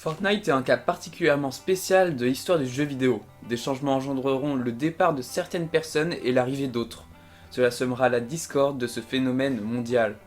Fortnite est un cas particulièrement spécial de l'histoire du jeu vidéo. Des changements engendreront le départ de certaines personnes et l'arrivée d'autres. Cela semera la discorde de ce phénomène mondial.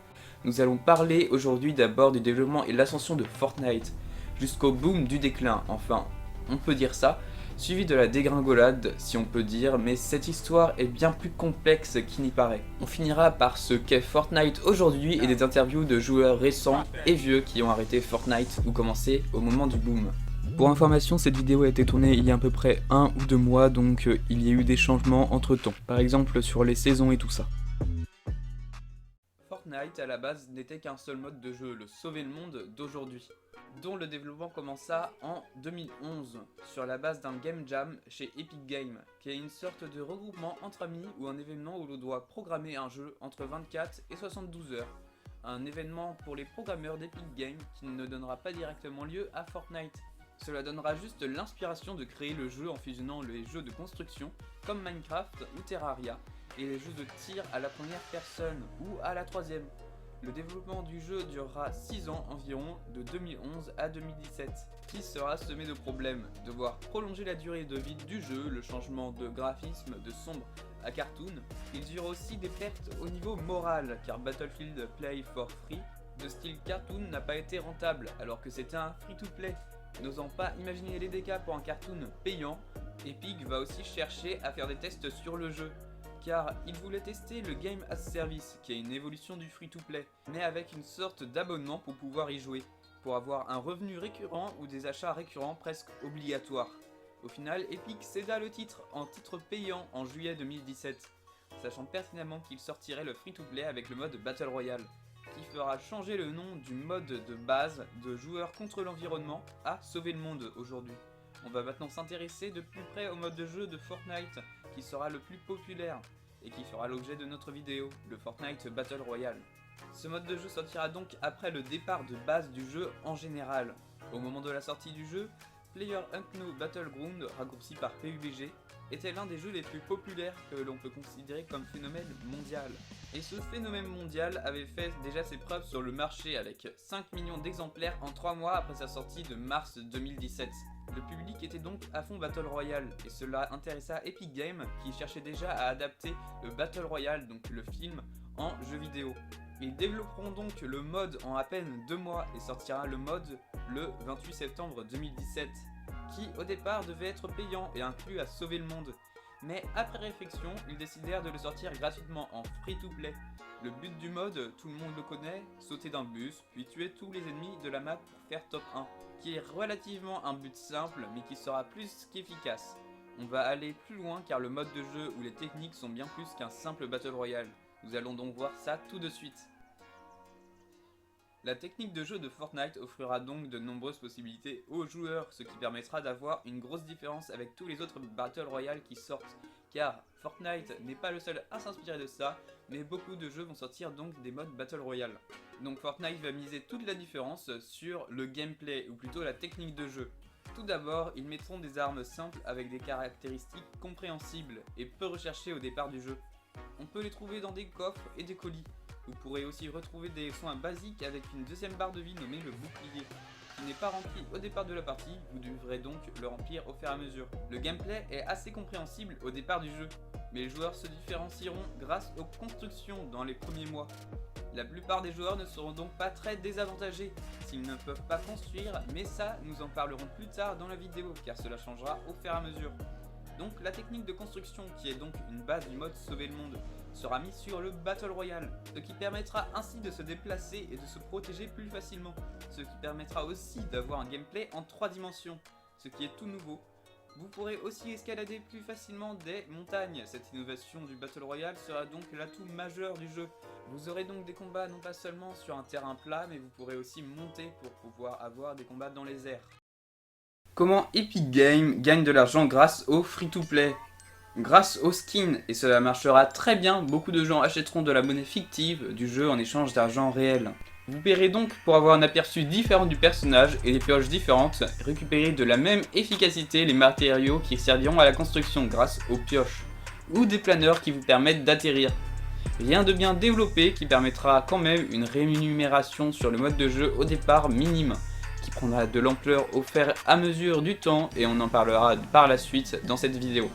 Nous allons parler aujourd'hui d'abord du développement et l'ascension de Fortnite, jusqu'au boom du déclin, enfin, on peut dire ça, suivi de la dégringolade, si on peut dire, mais cette histoire est bien plus complexe qu'il n'y paraît. On finira par ce qu'est Fortnite aujourd'hui et des interviews de joueurs récents et vieux qui ont arrêté Fortnite ou commencé au moment du boom. Pour information, cette vidéo a été tournée il y a à peu près 1 ou 2 mois, donc il y a eu des changements entre temps, par exemple sur les saisons et tout ça. Fortnite à la base n'était qu'un seul mode de jeu, le sauver le monde d'aujourd'hui, dont le développement commença en 2011 sur la base d'un game jam chez Epic Games, qui est une sorte de regroupement entre amis ou un événement où l'on doit programmer un jeu entre 24 et 72 heures. Un événement pour les programmeurs d'Epic Games qui ne donnera pas directement lieu à Fortnite. Cela donnera juste l'inspiration de créer le jeu en fusionnant les jeux de construction comme Minecraft ou Terraria et les jeux de tir à la première personne ou à la troisième. Le développement du jeu durera 6 ans environ, de 2011 à 2017, qui sera semé de problèmes, devoir prolonger la durée de vie du jeu, le changement de graphisme de sombre à cartoon. Il y aura aussi des pertes au niveau moral, car Battlefield Play for Free de style cartoon n'a pas été rentable, alors que c'était un free-to-play. N'osant pas imaginer les dégâts pour un cartoon payant, Epic va aussi chercher à faire des tests sur le jeu, car il voulait tester le Game as Service, qui est une évolution du free-to-play, mais avec une sorte d'abonnement pour pouvoir y jouer, pour avoir un revenu récurrent ou des achats récurrents presque obligatoires. Au final, Epic céda le titre en titre payant en juillet 2017, sachant pertinemment qu'il sortirait le free-to-play avec le mode Battle Royale, qui fera changer le nom du mode de base de joueurs contre l'environnement à sauver le monde aujourd'hui. On va maintenant s'intéresser de plus près au mode de jeu de Fortnite qui sera le plus populaire et qui fera l'objet de notre vidéo, le Fortnite Battle Royale. Ce mode de jeu sortira donc après le départ de base du jeu en général. Au moment de la sortie du jeu, PlayerUnknown's Battleground, raccourci par PUBG, était l'un des jeux les plus populaires que l'on peut considérer comme phénomène mondial. Et ce phénomène mondial avait fait déjà ses preuves sur le marché avec 5 millions d'exemplaires en 3 mois après sa sortie de mars 2017. Le public était donc à fond Battle Royale et cela intéressa Epic Games qui cherchait déjà à adapter le Battle Royale, donc le film, en jeu vidéo. Ils développeront donc le mode en à peine 2 mois et sortira le mode le 28 septembre 2017, qui au départ devait être payant et inclus à sauver le monde. Mais après réflexion, ils décidèrent de le sortir gratuitement en free-to-play. Le but du mode, tout le monde le connaît, sauter d'un bus, puis tuer tous les ennemis de la map pour faire top 1, qui est relativement un but simple mais qui sera plus qu'efficace. On va aller plus loin car le mode de jeu où les techniques sont bien plus qu'un simple Battle Royale. Nous allons donc voir ça tout de suite. La technique de jeu de Fortnite offrira donc de nombreuses possibilités aux joueurs, ce qui permettra d'avoir une grosse différence avec tous les autres Battle Royale qui sortent, car Fortnite n'est pas le seul à s'inspirer de ça, mais beaucoup de jeux vont sortir donc des modes Battle Royale. Donc Fortnite va miser toute la différence sur le gameplay, ou plutôt la technique de jeu. Tout d'abord, ils mettront des armes simples avec des caractéristiques compréhensibles et peu recherchées au départ du jeu. On peut les trouver dans des coffres et des colis. Vous pourrez aussi retrouver des soins basiques avec une deuxième barre de vie nommée le bouclier, qui n'est pas rempli au départ de la partie, vous devrez donc le remplir au fur et à mesure. Le gameplay est assez compréhensible au départ du jeu, mais les joueurs se différencieront grâce aux constructions dans les premiers mois. La plupart des joueurs ne seront donc pas très désavantagés s'ils ne peuvent pas construire, mais ça nous en parlerons plus tard dans la vidéo car cela changera au fur et à mesure. Donc la technique de construction, qui est donc une base du mode sauver le monde, sera mise sur le Battle Royale, ce qui permettra ainsi de se déplacer et de se protéger plus facilement, ce qui permettra aussi d'avoir un gameplay en 3 dimensions, ce qui est tout nouveau. Vous pourrez aussi escalader plus facilement des montagnes. Cette innovation du Battle Royale sera donc l'atout majeur du jeu. Vous aurez donc des combats non pas seulement sur un terrain plat, mais vous pourrez aussi monter pour pouvoir avoir des combats dans les airs. Comment Epic Games gagne de l'argent grâce au free-to-play? Grâce aux skins, et cela marchera très bien, beaucoup de gens achèteront de la monnaie fictive du jeu en échange d'argent réel. Vous paierez donc pour avoir un aperçu différent du personnage et des pioches différentes, récupérer de la même efficacité les matériaux qui serviront à la construction grâce aux pioches, ou des planeurs qui vous permettent d'atterrir. Rien de bien développé qui permettra quand même une rémunération sur le mode de jeu au départ minime, qui qui prendra de l'ampleur au fur et à mesure du temps et on en parlera par la suite dans cette vidéo.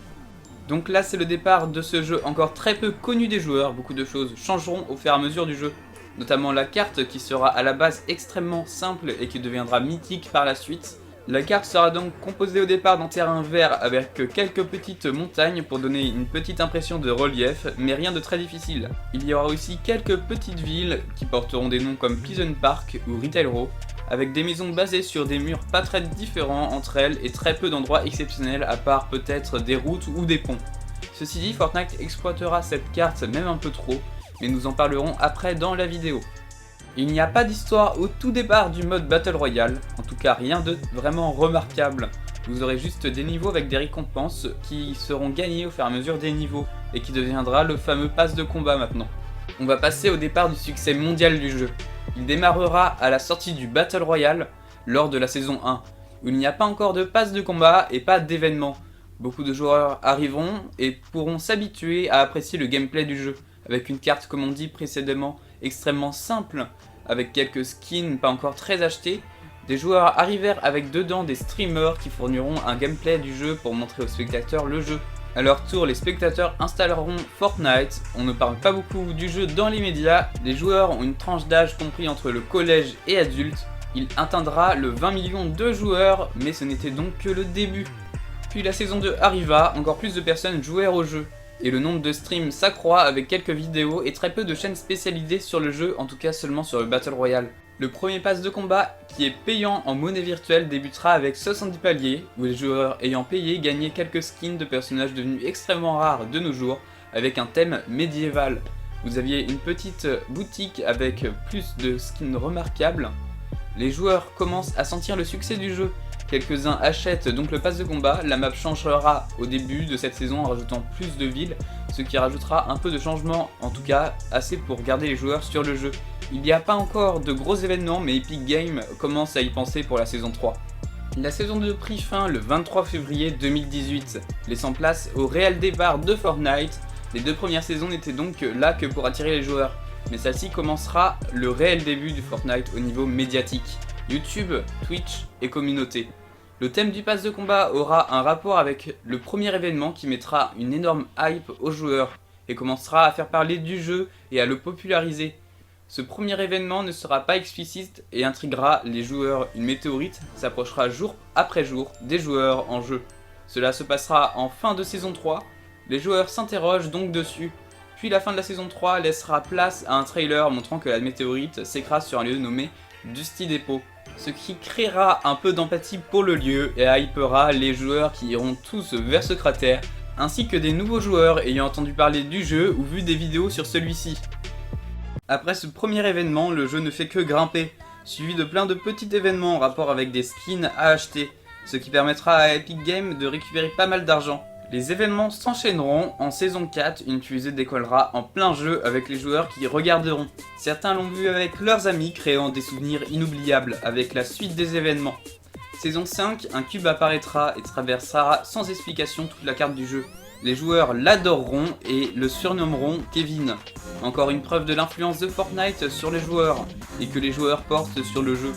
Donc là c'est le départ de ce jeu encore très peu connu des joueurs, beaucoup de choses changeront au fur et à mesure du jeu. Notamment la carte qui sera à la base extrêmement simple et qui deviendra mythique par la suite. La carte sera donc composée au départ d'un terrain vert avec quelques petites montagnes pour donner une petite impression de relief, mais rien de très difficile. Il y aura aussi quelques petites villes qui porteront des noms comme Pleasant Park ou Retail Row, avec des maisons basées sur des murs pas très différents entre elles et très peu d'endroits exceptionnels à part peut-être des routes ou des ponts. Ceci dit, Fortnite exploitera cette carte même un peu trop, mais nous en parlerons après dans la vidéo. Il n'y a pas d'histoire au tout départ du mode Battle Royale, en tout cas rien de vraiment remarquable. Vous aurez juste des niveaux avec des récompenses qui seront gagnées au fur et à mesure des niveaux, et qui deviendra le fameux pass de combat maintenant. On va passer au départ du succès mondial du jeu. Il démarrera à la sortie du Battle Royale lors de la saison 1, où il n'y a pas encore de pass de combat et pas d'événements. Beaucoup de joueurs arriveront et pourront s'habituer à apprécier le gameplay du jeu, avec une carte comme on dit précédemment extrêmement simple, avec quelques skins pas encore très achetés. Des joueurs arrivèrent avec dedans des streamers qui fourniront un gameplay du jeu pour montrer aux spectateurs le jeu. À leur tour, les spectateurs installeront Fortnite. On ne parle pas beaucoup du jeu dans les médias. Les joueurs ont une tranche d'âge compris entre le collège et adulte. Il atteindra le 20 millions de joueurs, mais ce n'était donc que le début. Puis la saison 2 arriva, encore plus de personnes jouèrent au jeu. Et le nombre de streams s'accroît avec quelques vidéos et très peu de chaînes spécialisées sur le jeu, en tout cas seulement sur le Battle Royale. Le premier pass de combat, qui est payant en monnaie virtuelle, débutera avec 70 paliers, où les joueurs ayant payé gagnaient quelques skins de personnages devenus extrêmement rares de nos jours, avec un thème médiéval. Vous aviez une petite boutique avec plus de skins remarquables. Les joueurs commencent à sentir le succès du jeu. Quelques-uns achètent donc le pass de combat, la map changera au début de cette saison en rajoutant plus de villes, ce qui rajoutera un peu de changement, en tout cas assez pour garder les joueurs sur le jeu. Il n'y a pas encore de gros événements mais Epic Games commence à y penser pour la saison 3. La saison 2 prit fin le 23 février 2018, laissant place au réel départ de Fortnite. Les deux premières saisons n'étaient donc là que pour attirer les joueurs, mais celle-ci commencera le réel début du Fortnite au niveau médiatique. YouTube, Twitch et communauté. Le thème du pass de combat aura un rapport avec le premier événement qui mettra une énorme hype aux joueurs et commencera à faire parler du jeu et à le populariser. Ce premier événement ne sera pas explicite et intriguera les joueurs. Une météorite s'approchera jour après jour des joueurs en jeu. Cela se passera en fin de saison 3. Les joueurs s'interrogent donc dessus. Puis la fin de la saison 3 laissera place à un trailer montrant que la météorite s'écrase sur un lieu nommé Dusty Depot, ce qui créera un peu d'empathie pour le lieu et hypera les joueurs qui iront tous vers ce cratère, ainsi que des nouveaux joueurs ayant entendu parler du jeu ou vu des vidéos sur celui-ci. Après ce premier événement, le jeu ne fait que grimper, suivi de plein de petits événements en rapport avec des skins à acheter, ce qui permettra à Epic Games de récupérer pas mal d'argent. Les événements s'enchaîneront, en saison 4, une fusée décollera en plein jeu avec les joueurs qui y regarderont. Certains l'ont vu avec leurs amis, créant des souvenirs inoubliables avec la suite des événements. Saison 5, un cube apparaîtra et traversera sans explication toute la carte du jeu. Les joueurs l'adoreront et le surnommeront Kevin. Encore une preuve de l'influence de Fortnite sur les joueurs, et que les joueurs portent sur le jeu.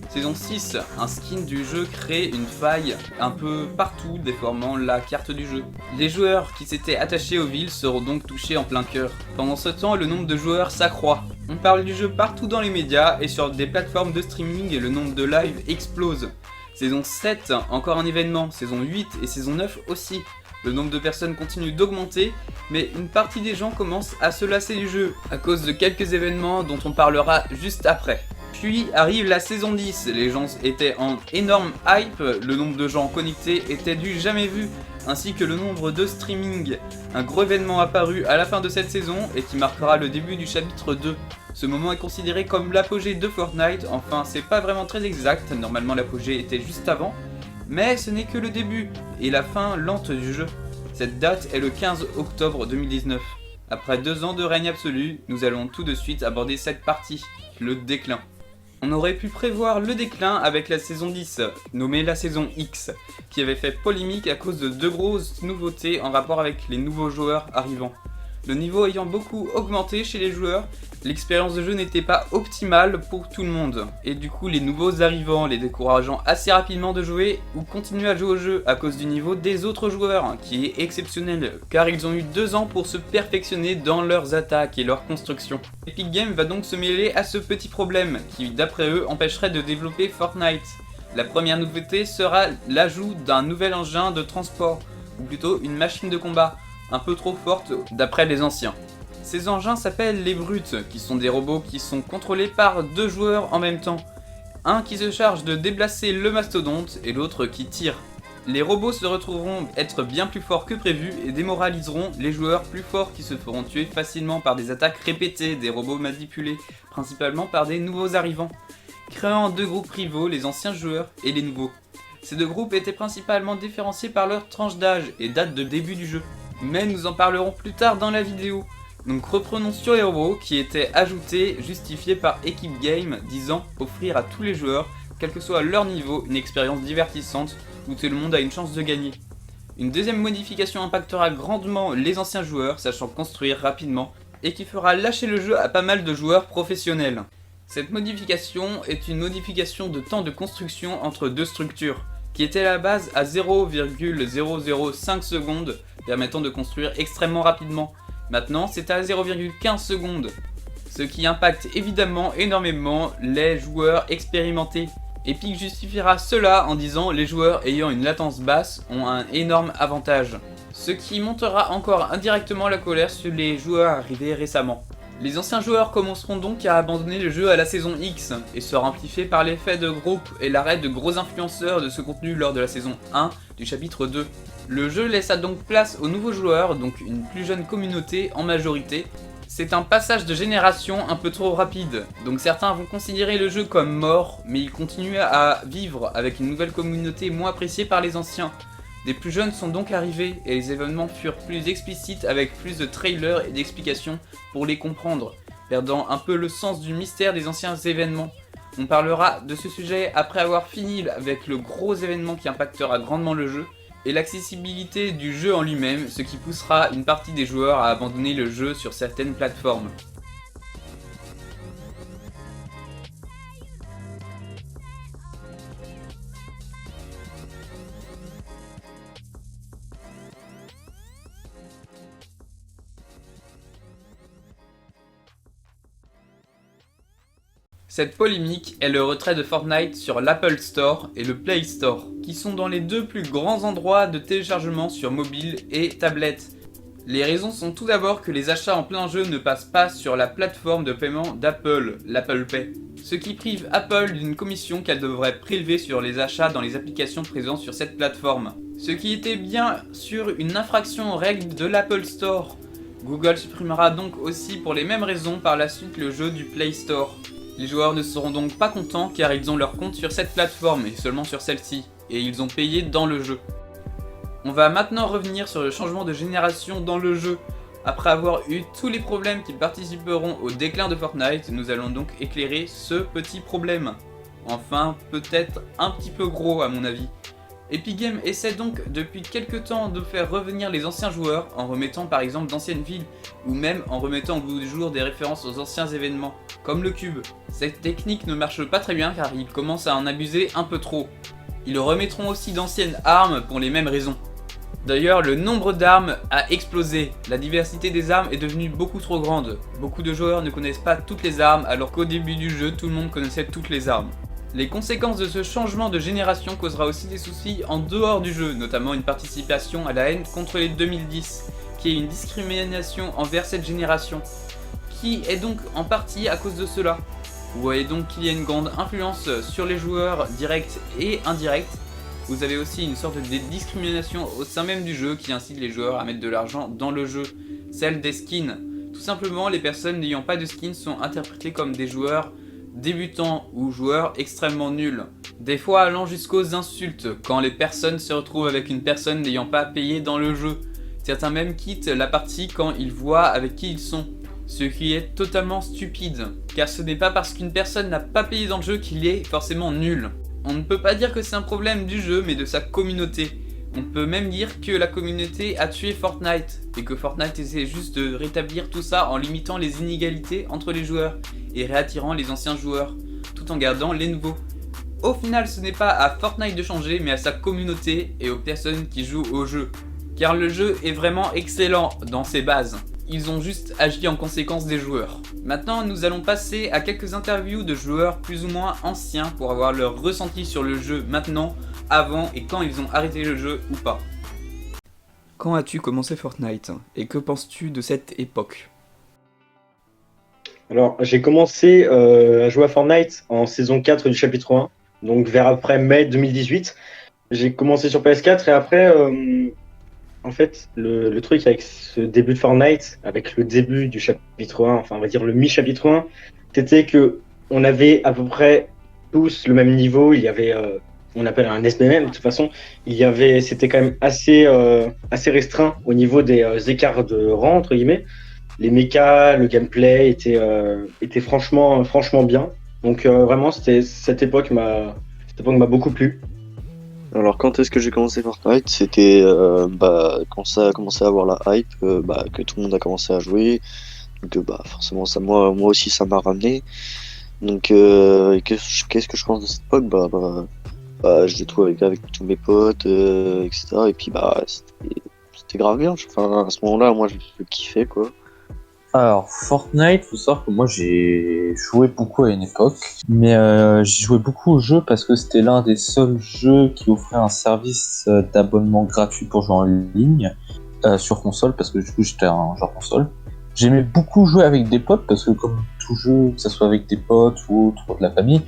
Saison 6, un skin du jeu crée une faille un peu partout déformant la carte du jeu. Les joueurs qui s'étaient attachés aux villes seront donc touchés en plein cœur. Pendant ce temps, le nombre de joueurs s'accroît. On parle du jeu partout dans les médias et sur des plateformes de streaming et le nombre de lives explose. Saison 7, encore un événement. Saison 8 et saison 9 aussi. Le nombre de personnes continue d'augmenter, mais une partie des gens commencent à se lasser du jeu à cause de quelques événements dont on parlera juste après. Puis arrive la saison 10, les gens étaient en énorme hype, le nombre de gens connectés était du jamais vu, ainsi que le nombre de streaming. Un gros événement apparu à la fin de cette saison et qui marquera le début du chapitre 2. Ce moment est considéré comme l'apogée de Fortnite, enfin c'est pas vraiment très exact, normalement l'apogée était juste avant, mais ce n'est que le début et la fin lente du jeu. Cette date est le 15 octobre 2019. Après 2 ans de règne absolu, nous allons tout de suite aborder cette partie, le déclin. On aurait pu prévoir le déclin avec la saison 10, nommée la saison X, qui avait fait polémique à cause de 2 grosses nouveautés en rapport avec les nouveaux joueurs arrivants. Le niveau ayant beaucoup augmenté chez les joueurs, L'expérience de jeu n'était pas optimale pour tout le monde, et du coup les nouveaux arrivants les décourageant assez rapidement de jouer ou continuer à jouer au jeu à cause du niveau des autres joueurs, qui est exceptionnel, car ils ont eu 2 ans pour se perfectionner dans leurs attaques et leur construction. Epic Games va donc se mêler à ce petit problème, qui d'après eux empêcherait de développer Fortnite. La première nouveauté sera l'ajout d'un nouvel engin de transport, ou plutôt une machine de combat, un peu trop forte d'après les anciens. Ces engins s'appellent les brutes, qui sont des robots qui sont contrôlés par 2 joueurs en même temps. Un qui se charge de déplacer le mastodonte et l'autre qui tire. Les robots se retrouveront être bien plus forts que prévu et démoraliseront les joueurs plus forts qui se feront tuer facilement par des attaques répétées des robots manipulés, principalement par des nouveaux arrivants, créant 2 groupes rivaux, les anciens joueurs et les nouveaux. Ces 2 groupes étaient principalement différenciés par leur tranche d'âge et date de début du jeu, mais nous en parlerons plus tard dans la vidéo. Donc reprenons sur les robots qui étaient ajoutés, justifiés par Epic Games, disant offrir à tous les joueurs, quel que soit leur niveau, une expérience divertissante où tout le monde a une chance de gagner. Une deuxième modification impactera grandement les anciens joueurs, sachant construire rapidement, et qui fera lâcher le jeu à pas mal de joueurs professionnels. Cette modification est une modification de temps de construction entre 2 structures, qui était à la base à 0,005 secondes, permettant de construire extrêmement rapidement. Maintenant, c'est à 0,15 secondes, ce qui impacte évidemment énormément les joueurs expérimentés. Epic justifiera cela en disant les joueurs ayant une latence basse ont un énorme avantage, ce qui montera encore indirectement la colère sur les joueurs arrivés récemment. Les anciens joueurs commenceront donc à abandonner le jeu à la saison X et sera amplifié par l'effet de groupe et l'arrêt de gros influenceurs de ce contenu lors de la saison 1 du chapitre 2. Le jeu laissa donc place aux nouveaux joueurs, donc une plus jeune communauté en majorité. C'est un passage de génération un peu trop rapide, donc certains vont considérer le jeu comme mort, mais il continue à vivre avec une nouvelle communauté moins appréciée par les anciens. Des plus jeunes sont donc arrivés et les événements furent plus explicites avec plus de trailers et d'explications pour les comprendre, perdant un peu le sens du mystère des anciens événements. On parlera de ce sujet après avoir fini avec le gros événement qui impactera grandement le jeu, et l'accessibilité du jeu en lui-même, ce qui poussera une partie des joueurs à abandonner le jeu sur certaines plateformes. Cette polémique est le retrait de Fortnite sur l'Apple Store et le Play Store, qui sont dans les 2 plus grands endroits de téléchargement sur mobile et tablette. Les raisons sont tout d'abord que les achats en plein jeu ne passent pas sur la plateforme de paiement d'Apple, l'Apple Pay, ce qui prive Apple d'une commission qu'elle devrait prélever sur les achats dans les applications présentes sur cette plateforme. Ce qui était bien sûr une infraction aux règles de l'Apple Store. Google supprimera donc aussi pour les mêmes raisons par la suite le jeu du Play Store. Les joueurs ne seront donc pas contents car ils ont leur compte sur cette plateforme et seulement sur celle-ci, et ils ont payé dans le jeu. On va maintenant revenir sur le changement de génération dans le jeu. Après avoir eu tous les problèmes qui participeront au déclin de Fortnite, nous allons donc éclairer ce petit problème. Enfin, peut-être un petit peu gros à mon avis. Epic Games essaie donc depuis quelques temps de faire revenir les anciens joueurs en remettant par exemple d'anciennes villes ou même en remettant au bout du jour des références aux anciens événements, comme le cube. Cette technique ne marche pas très bien car ils commencent à en abuser un peu trop. Ils remettront aussi d'anciennes armes pour les mêmes raisons. D'ailleurs, le nombre d'armes a explosé, la diversité des armes est devenue beaucoup trop grande. Beaucoup de joueurs ne connaissent pas toutes les armes alors qu'au début du jeu tout le monde connaissait toutes les armes. Les conséquences de ce changement de génération causera aussi des soucis en dehors du jeu, notamment une participation à la haine contre les 2010, qui est une discrimination envers cette génération, qui est donc en partie à cause de cela. Vous voyez donc qu'il y a une grande influence sur les joueurs directs et indirects. Vous avez aussi une sorte de discrimination au sein même du jeu qui incite les joueurs à mettre de l'argent dans le jeu, celle des skins. Tout simplement, les personnes n'ayant pas de skins sont interprétées comme des joueurs débutants ou joueurs extrêmement nuls, des fois allant jusqu'aux insultes quand les personnes se retrouvent avec une personne n'ayant pas payé dans le jeu. Certains même quittent la partie quand ils voient avec qui ils sont, ce qui est totalement stupide, car ce n'est pas parce qu'une personne n'a pas payé dans le jeu qu'il est forcément nul. On ne peut pas dire que c'est un problème du jeu mais de sa communauté. On peut même dire que la communauté a tué Fortnite, et que Fortnite essaie juste de rétablir tout ça en limitant les inégalités entre les joueurs, et réattirant les anciens joueurs, tout en gardant les nouveaux. Au final, ce n'est pas à Fortnite de changer, mais à sa communauté et aux personnes qui jouent au jeu. Car le jeu est vraiment excellent dans ses bases. Ils ont juste agi en conséquence des joueurs. Maintenant, nous allons passer à quelques interviews de joueurs plus ou moins anciens pour avoir leur ressenti sur le jeu maintenant, avant et quand ils ont arrêté le jeu ou pas. Quand as-tu commencé Fortnite et que penses-tu de cette époque? Alors, j'ai commencé à jouer à Fortnite en saison 4 du chapitre 1, donc vers après mai 2018. J'ai commencé sur PS4 et après, en fait, le truc avec ce début de Fortnite, avec le début du chapitre 1, enfin on va dire le mi-chapitre 1, c'était que on avait à peu près tous le même niveau. Il y avait, on appelle un SBM de toute façon, c'était quand même assez restreint au niveau des écarts de rang entre guillemets. Les mechas, le gameplay était franchement bien. Donc vraiment, cette époque m'a beaucoup plu. Alors quand est-ce que j'ai commencé Fortnite? C'était quand ça a commencé à avoir la hype, que tout le monde a commencé à jouer. Donc forcément ça moi aussi ça m'a ramené. Donc qu'est-ce que je pense de cette époque? Je l'ai trouvé avec tous mes potes, etc. Et puis c'était grave bien. Enfin à ce moment-là moi je kiffais quoi. Alors, Fortnite, faut savoir que moi j'ai joué beaucoup à une époque, mais j'ai joué beaucoup au jeu parce que c'était l'un des seuls jeux qui offrait un service d'abonnement gratuit pour jouer en ligne sur console, parce que du coup j'étais un joueur console. J'aimais beaucoup jouer avec des potes parce que comme tout jeu, que ce soit avec des potes ou autre, de la famille,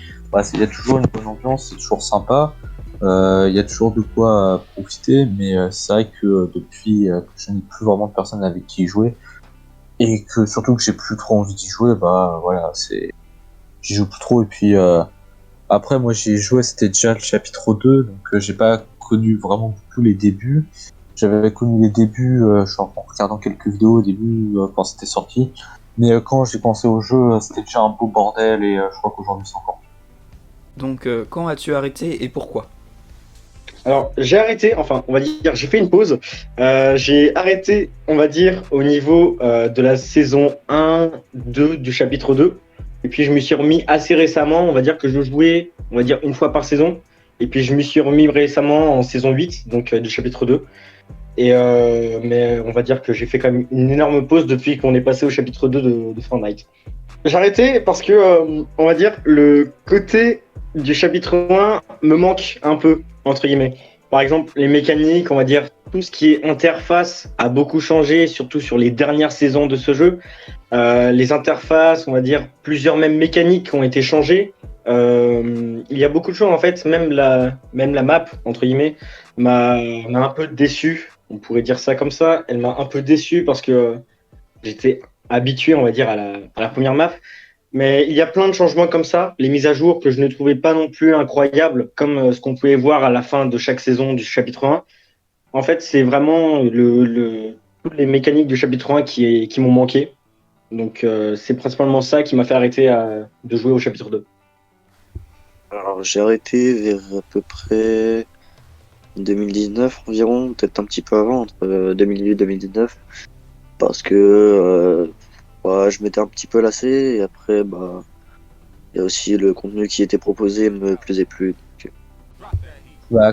il y a toujours une bonne ambiance, c'est toujours sympa, il y a toujours de quoi profiter, mais c'est vrai que depuis que je n'ai plus vraiment de personnes avec qui jouer, et que surtout que j'ai plus trop envie d'y jouer, j'y joue plus trop. Et puis après moi j'ai joué, c'était déjà le chapitre 2, donc j'ai pas connu vraiment beaucoup les débuts. J'avais connu les débuts en regardant quelques vidéos au début quand c'était sorti, mais quand j'ai pensé au jeu c'était déjà un beau bordel, et je crois qu'aujourd'hui c'est encore. Donc quand as-tu arrêté et pourquoi? Alors, j'ai arrêté, enfin, on va dire, j'ai fait une pause. J'ai arrêté, on va dire, au niveau de la saison 1, 2 du chapitre 2. Et puis, je me suis remis assez récemment, on va dire que je jouais, on va dire, une fois par saison. Et puis, je me suis remis récemment en saison 8, donc du chapitre 2. Mais on va dire que j'ai fait quand même une énorme pause depuis qu'on est passé au chapitre 2 de Fortnite. J'ai arrêté parce que, on va dire, le côté du chapitre 1 me manque un peu, entre guillemets. Par exemple, les mécaniques, on va dire, tout ce qui est interface a beaucoup changé, surtout sur les dernières saisons de ce jeu. Les interfaces, on va dire, plusieurs mêmes mécaniques qui ont été changées. Il y a beaucoup de choses, en fait, même la map, entre guillemets, m'a un peu déçu. On pourrait dire ça comme ça. Elle m'a un peu déçu parce que j'étais habitué, on va dire, à la première map. Mais il y a plein de changements comme ça, les mises à jour que je ne trouvais pas non plus incroyables, comme ce qu'on pouvait voir à la fin de chaque saison du chapitre 1. En fait, c'est vraiment toutes les mécaniques du chapitre 1 qui m'ont manqué. Donc, c'est principalement ça qui m'a fait arrêter de jouer au chapitre 2. Alors j'ai arrêté vers à peu près 2019 environ, peut-être un petit peu avant, entre 2008 et 2019, parce que je m'étais un petit peu lassé, et après il y a aussi le contenu qui était proposé me plaisait plus.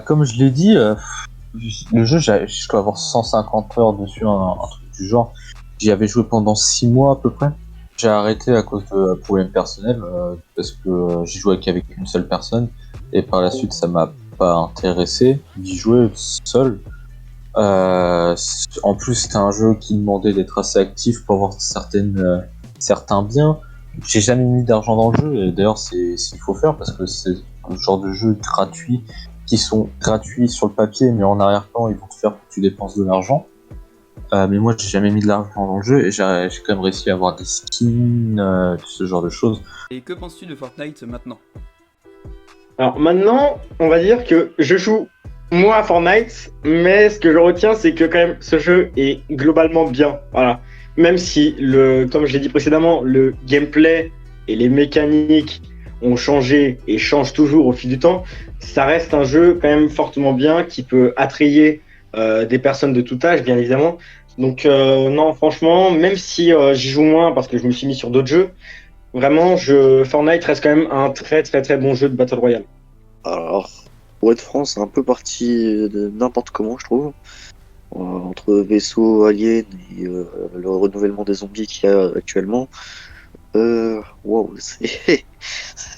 Comme je l'ai dit, le jeu, je dois avoir 150 heures dessus, un truc du genre. J'y avais joué pendant 6 mois à peu près. J'ai arrêté à cause de problèmes personnels, parce que j'y jouais qu'avec une seule personne, et par la suite ça m'a pas intéressé d'y jouer seul. En plus c'était un jeu qui demandait d'être assez actif pour avoir certains biens. J'ai jamais mis d'argent dans le jeu, et d'ailleurs c'est ce qu'il faut faire, parce que c'est un genre de jeu gratuit qui sont gratuits sur le papier, mais en arrière-plan ils vont te faire que tu dépenses de l'argent. Mais moi j'ai jamais mis de l'argent dans le jeu, et j'ai quand même réussi à avoir des skins, ce genre de choses. Et que penses-tu de Fortnite maintenant? Alors maintenant, on va dire que je joue moi à Fortnite, mais ce que je retiens, c'est que quand même ce jeu est globalement bien. Voilà. Même si, comme je l'ai dit précédemment, le gameplay et les mécaniques ont changé et changent toujours au fil du temps, ça reste un jeu quand même fortement bien qui peut attrayer des personnes de tout âge, bien évidemment. Donc non, franchement, même si j'y joue moins parce que je me suis mis sur d'autres jeux, vraiment, Fortnite reste quand même un très très très bon jeu de Battle Royale. Alors, pour être franc, c'est un peu parti de n'importe comment, je trouve. Entre vaisseaux aliens et le renouvellement des zombies qu'il y a actuellement. Wow, c'est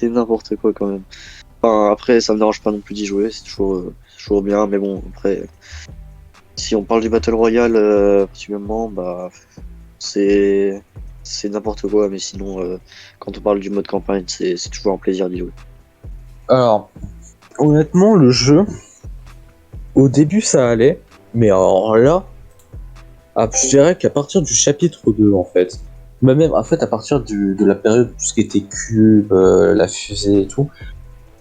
n'importe quoi quand même. Enfin, après, ça me dérange pas non plus d'y jouer, c'est toujours bien, mais bon, après, si on parle du Battle Royale, particulièrement, bah, c'est n'importe quoi, mais sinon, quand on parle du mode campagne, c'est toujours un plaisir d'y jouer. Alors, honnêtement, le jeu, au début ça allait, mais alors là, je dirais qu'à partir du chapitre 2, en fait, même en fait à partir de la période tout ce qui était cube, la fusée et tout,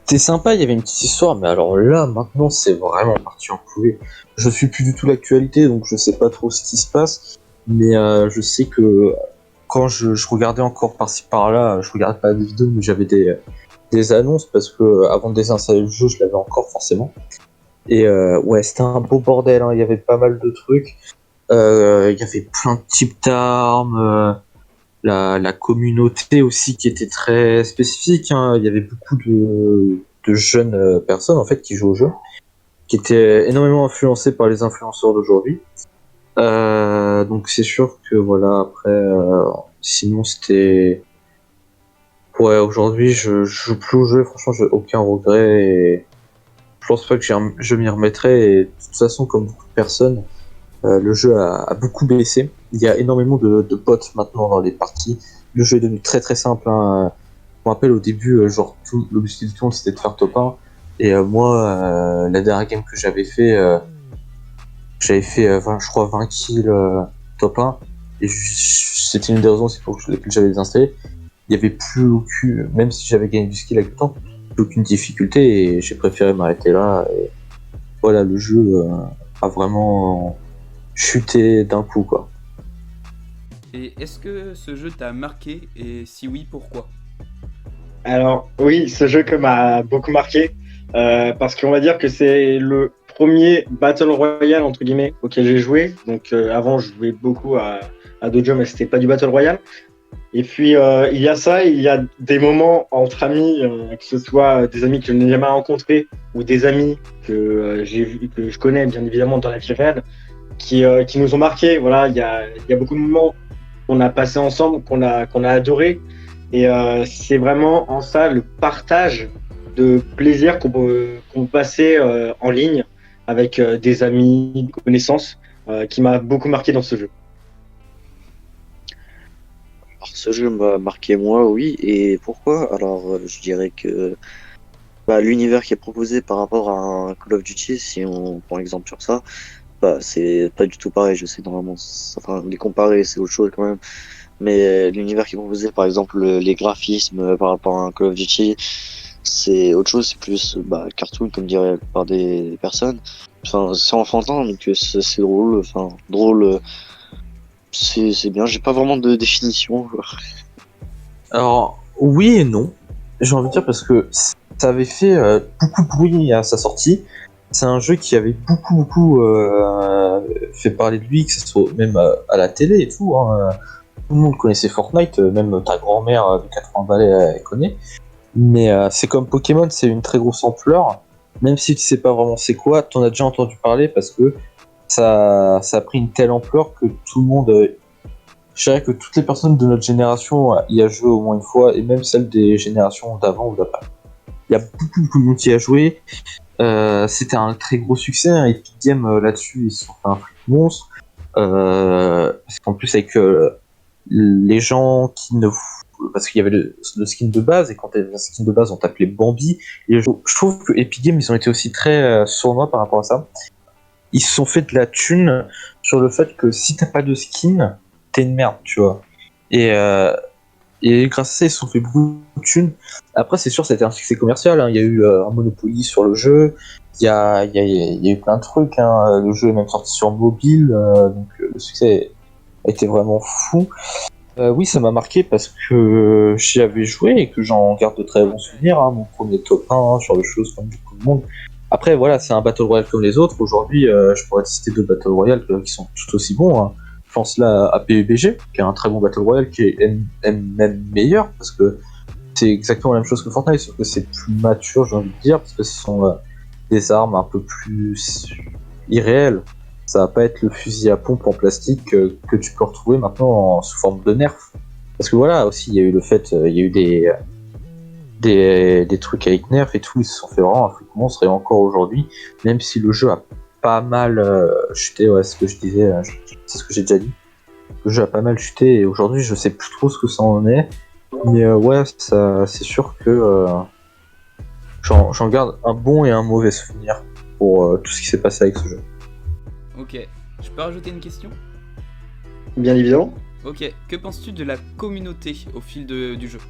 c'était sympa, il y avait une petite histoire, mais alors là, maintenant, c'est vraiment parti en couille. Je suis plus du tout l'actualité, donc je sais pas trop ce qui se passe, mais je sais que quand je regardais encore par-ci par-là, je regardais pas des vidéos, mais j'avais des annonces, parce que avant de désinstaller le jeu, je l'avais encore forcément. Et ouais, c'était un beau bordel, hein. Il y avait pas mal de trucs. Il y avait plein de types d'armes, la communauté aussi qui était très spécifique, hein. Il y avait beaucoup de jeunes personnes en fait qui jouent au jeu, qui étaient énormément influencés par les influenceurs d'aujourd'hui. Donc c'est sûr que voilà, après, sinon c'était... Ouais, aujourd'hui je joue plus au jeu, franchement j'ai aucun regret et je pense pas que je m'y remettrai, et de toute façon comme beaucoup de personnes, le jeu a beaucoup baissé. Il y a énormément de bots maintenant dans les parties. Le jeu est devenu très très simple, hein. Je me rappelle au début, genre l'objectif du monde c'était de faire top 1. Et moi, la dernière game que j'avais fait, je crois 20 kills top 1. Et c'était une des raisons aussi pour lesquelles j'avais désinstallé. Il n'y avait plus aucune, même si j'avais gagné du skill avec le temps, plus aucune difficulté, et j'ai préféré m'arrêter là. Et voilà, le jeu a vraiment chuté d'un coup, quoi. Et est-ce que ce jeu t'a marqué, et si oui, pourquoi? Alors oui, ce jeu que m'a beaucoup marqué, parce qu'on va dire que c'est le premier Battle Royale entre guillemets auquel j'ai joué. Donc avant, je jouais beaucoup à d'autres jeux, mais c'était pas du Battle Royale. Et puis il y a ça, il y a des moments entre amis, que ce soit des amis que je n'ai jamais rencontrés ou des amis que que je connais bien évidemment dans la vie réelle, qui nous ont marqués. Voilà, il y a beaucoup de moments qu'on a passés ensemble, qu'on a adoré. Et c'est vraiment en ça le partage de plaisir qu'on passait en ligne avec des amis, des connaissances, qui m'a beaucoup marqué dans ce jeu. Alors, ce jeu m'a marqué moi, oui, et pourquoi? Alors, je dirais que bah, l'univers qui est proposé par rapport à un Call of Duty, si on prend exemple sur ça, bah, c'est pas du tout pareil. Je sais normalement, enfin, les comparer, c'est autre chose quand même. Mais l'univers qui est proposé, par exemple, les graphismes par rapport à un Call of Duty, c'est autre chose, c'est plus bah, cartoon, comme dirait la plupart des personnes. Enfin, c'est enfantin, donc c'est drôle, enfin, drôle, c'est bien, j'ai pas vraiment de définition. Alors, oui et non, j'ai envie de dire, parce que ça avait fait beaucoup de bruit à sa sortie. C'est un jeu qui avait beaucoup fait parler de lui, que ce soit même à la télé et tout, hein. Tout le monde connaissait Fortnite, même ta grand-mère de 80 balais elle connaît. Mais c'est comme Pokémon, c'est une très grosse ampleur. Même si tu sais pas vraiment c'est quoi, t'en as déjà entendu parler, parce que ça a pris une telle ampleur que tout le monde... je dirais que toutes les personnes de notre génération y a joué au moins une fois, et même celles des générations d'avant ou d'après. Il y a beaucoup de monde qui a joué. C'était un très gros succès, hein. Epic Games là-dessus, ils se sont fait un truc monstre. Parce qu'en plus avec les gens qui ne... Parce qu'il y avait le skin de base, et quand t'avais un skin de base, on t'appelait Bambi. Et je trouve que Epic Games, ils ont été aussi très sournois par rapport à ça. Ils se sont fait de la thune sur le fait que si t'as pas de skin, t'es une merde, tu vois. Et grâce à ça, ils se sont fait beaucoup de thunes. Après, c'est sûr, c'était un succès commercial, hein. Il y a eu un Monopoly sur le jeu. Il y a eu plein de trucs, hein. Le jeu est même sorti sur mobile, donc le succès a été vraiment fou. Oui, ça m'a marqué parce que j'y avais joué et que j'en garde de très bons souvenirs, hein. Mon premier top 1 sur le choses comme beaucoup de monde, Après, voilà, c'est un Battle Royale comme les autres. Aujourd'hui, je pourrais te citer deux Battle Royale qui sont tout aussi bons, hein. Je pense là à PUBG, qui est un très bon Battle Royale, qui est même meilleur, parce que c'est exactement la même chose que Fortnite, sauf que c'est plus mature, j'ai envie de dire, parce que ce sont des armes un peu plus irréelles. Ça va pas être le fusil à pompe en plastique que tu peux retrouver maintenant sous forme de nerf. Parce que voilà, aussi, il y a eu le fait, il y a eu des trucs avec nerf et tout, ils se sont fait vraiment un truc monstre, et encore aujourd'hui, même si le jeu a pas mal chuté, ouais, c'est ce que je disais, c'est ce que j'ai déjà dit. Le jeu a pas mal chuté, et aujourd'hui, je sais plus trop ce que ça en est. Mais ouais, ça, c'est sûr que j'en garde un bon et un mauvais souvenir pour tout ce qui s'est passé avec ce jeu. Ok, je peux rajouter une question? Bien évidemment. Ok, que penses-tu de la communauté au fil du jeu?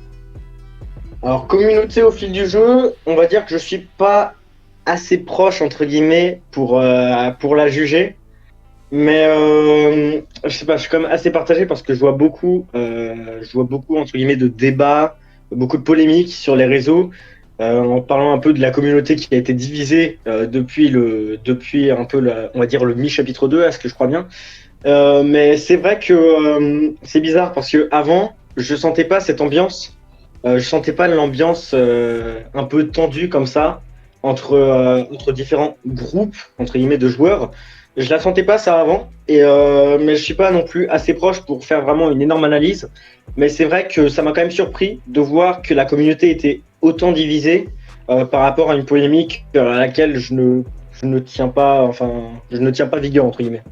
Alors, communauté au fil du jeu, on va dire que je suis pas assez proche, entre guillemets, pour la juger. Mais je sais pas, je suis quand même assez partagé parce que je vois beaucoup, entre guillemets, de débats, beaucoup de polémiques sur les réseaux, en parlant un peu de la communauté qui a été divisée depuis un peu, on va dire, le mi-chapitre 2, à ce que je crois bien. Mais c'est vrai que c'est bizarre parce que avant, je sentais pas cette ambiance. Je sentais pas l'ambiance un peu tendue comme ça entre différents groupes entre guillemets de joueurs. Je la sentais pas ça avant, mais je suis pas non plus assez proche pour faire vraiment une énorme analyse. Mais c'est vrai que ça m'a quand même surpris de voir que la communauté était autant divisée par rapport à une polémique à laquelle je ne tiens pas, enfin, je ne tiens pas vigueur entre guillemets.